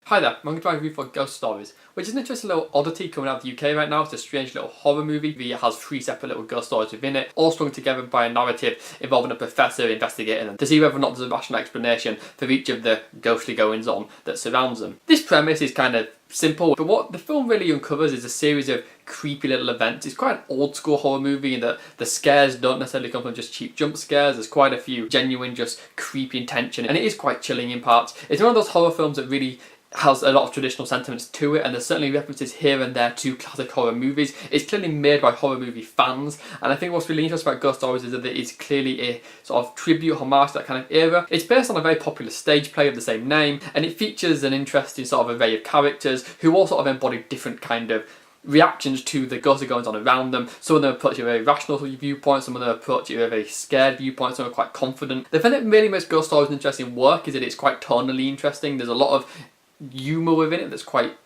Hi there, I'm going to try a review for Ghost Stories, which is an interesting little oddity coming out of the UK right now. It's a strange little horror movie. It has 3 separate little ghost stories within it, all strung together by a narrative involving a professor investigating them to see whether or not there's a rational explanation for each of the ghostly goings-on that surrounds them. This premise is kind of simple, but what the film really uncovers is a series of creepy little events. It's quite an old school horror movie in that the scares don't necessarily come from just cheap jump scares. There's quite a few genuine, just creepy intention, and it is quite chilling in parts. It's one of those horror films that really has a lot of traditional sentiments to it, and there's certainly references here and there to classic horror movies. It's clearly made by horror movie fans, and I think what's really interesting about Ghost Stories is that it is clearly a sort of tribute, homage to that kind of era. It's based on a very popular stage play of the same name, and it features an interesting sort of array of characters who all sort of embody different kind of reactions to the ghostly goings on around them. Some of them approach it with a very rational viewpoint, some of them approach it with a very scared viewpoint, some are quite confident. The thing that really makes Ghost Stories an interesting work is that it's quite tonally interesting. There's a lot of humour within it that's quite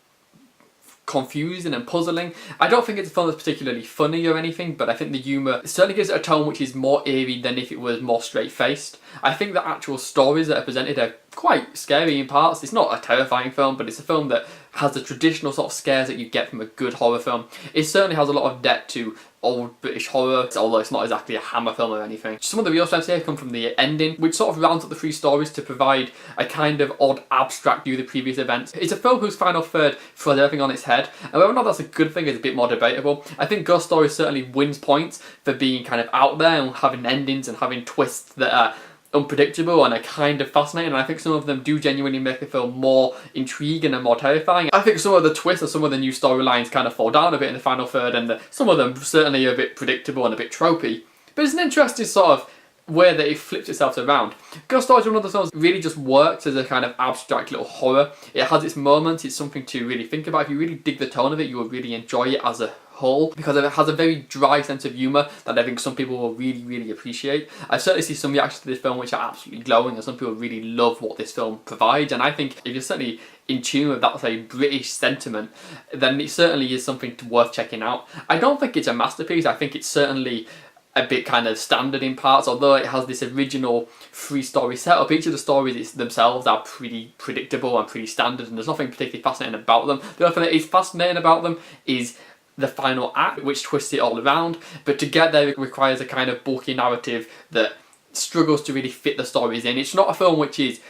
confusing and puzzling. I don't think it's a film that's particularly funny or anything, but I think the humour certainly gives it a tone which is more eerie than if it was more straight-faced. I think the actual stories that are presented are quite scary in parts. It's not a terrifying film, but it's a film that has the traditional sort of scares that you get from a good horror film. It certainly has a lot of debt to old British horror, although it's not exactly a Hammer film or anything. Some of the real strengths here come from the ending, which sort of rounds up the 3 stories to provide a kind of odd abstract view of the previous events. It's a film whose final third throws everything on its head, and whether or not that's a good thing is a bit more debatable. I think Ghost Stories certainly wins points for being kind of out there and having endings and having twists that are unpredictable and are kind of fascinating, and I think some of them do genuinely make the film more intriguing and more terrifying. I think some of the twists or some of the new storylines kind of fall down a bit in the final third, and some of them certainly are a bit predictable and a bit tropey. But it's an interesting sort of way that it flips itself around. Ghost Stories is one of the films that really just works as a kind of abstract little horror. It has its moments, it's something to really think about. If you really dig the tone of it, you will really enjoy it as a whole, because it has a very dry sense of humour that I think some people will really appreciate. I certainly see some reactions to this film which are absolutely glowing, and some people really love what this film provides, and I think if you're certainly in tune with that, say, British sentiment, then it certainly is something worth checking out. I don't think it's a masterpiece. I think it's certainly a bit kind of standard in parts, although it has this original 3-story setup. Each of the stories themselves are pretty predictable and pretty standard, and there's nothing particularly fascinating about them. The other thing that is fascinating about them is the final act, which twists it all around, but to get there it requires a kind of bulky narrative that struggles to really fit the stories in. It's not a film which is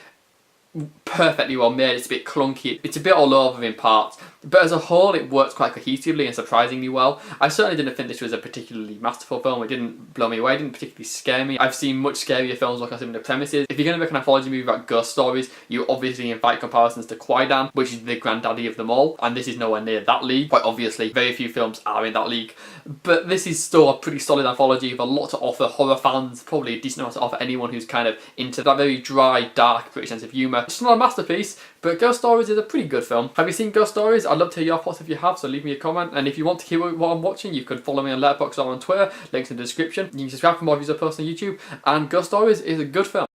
perfectly well made, it's a bit clunky, it's a bit all over in parts, but as a whole it works quite cohesively and surprisingly well. I certainly didn't think this was a particularly masterful film. It didn't blow me away, it didn't particularly scare me. I've seen much scarier films like similar premises. If you're going to make an anthology movie about ghost stories, you obviously invite comparisons to Quaidan, which is the granddaddy of them all, and this is nowhere near that league. Quite obviously, very few films are in that league, but this is still a pretty solid anthology with a lot to offer horror fans, probably a decent amount to offer anyone who's kind of into that very dry, dark British sense of humour. It's not a masterpiece, but Ghost Stories is a pretty good film. Have you seen Ghost Stories? I'd love to hear your thoughts if you have, so leave me a comment. And if you want to hear what I'm watching, you can follow me on Letterboxd or on Twitter, links in the description. You can subscribe for more videos I post on YouTube, and Ghost Stories is a good film.